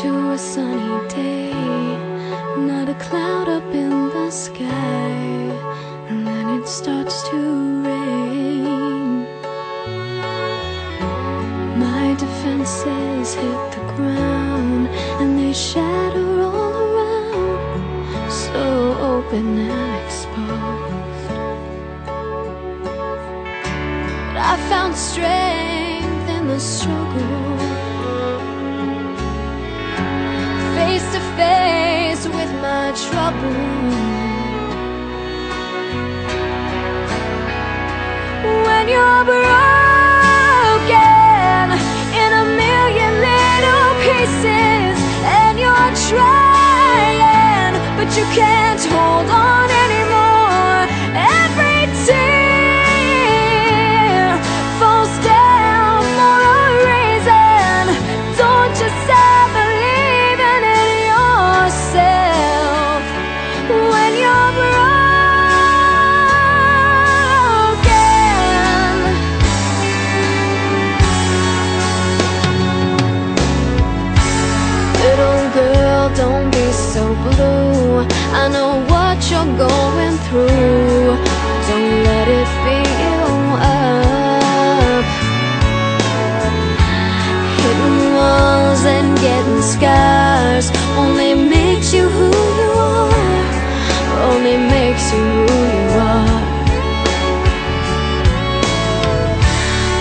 to a sunny day, not a cloud up in the sky, and then it starts to rain. My defenses hit the ground and they shatter all around, so open and exposed. But I found strength in the struggle, face to face with my trouble. When you're broken in a million little pieces and you're trying, but you can't hold on anymore, every tear falls down for a reason. Don't you stop believing in yourself when you're broken. Little girl, don't be so blue. I know what you're going through. Don't let it beat you up. Hitting walls and getting scars only makes you who you are, only makes you who you are.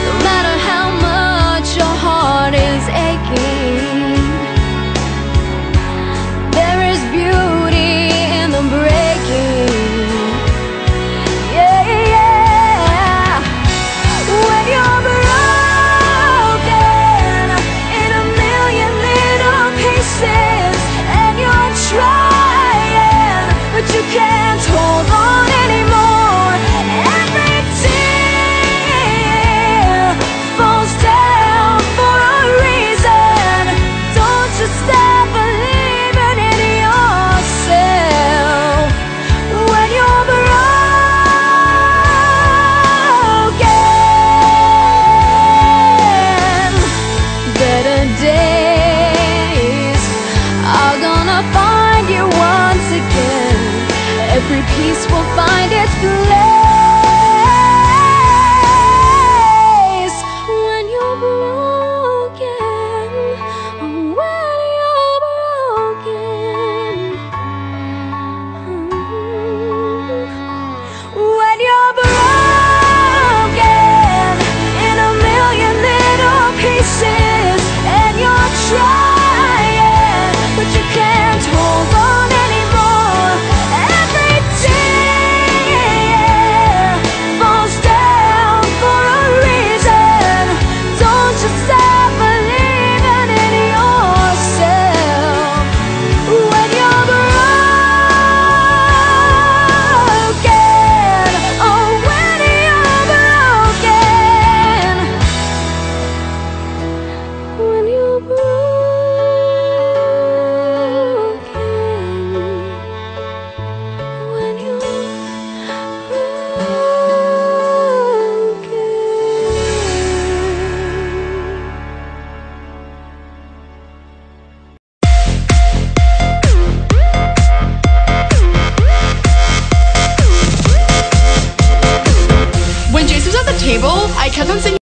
No matter how much your heart is aching, there is beauty in the breaking. Yeah, yeah. When you're broken in a million little pieces and you're trying, but you can't hold on anymore, every tear falls down for a reason. Don't you stop believing in yourself when you're broken. Better days are gonna find you once again. Every piece will find its place when you're broken. When you're broken. When you're broken in a million little pieces and you're trying, but you can't hold on anymore, every tear falls down for a reason. Don't you stop believing in yourself when you're broken. Oh, when you're broken. When you're broken. When you're When Jason was at the table, I kept on saying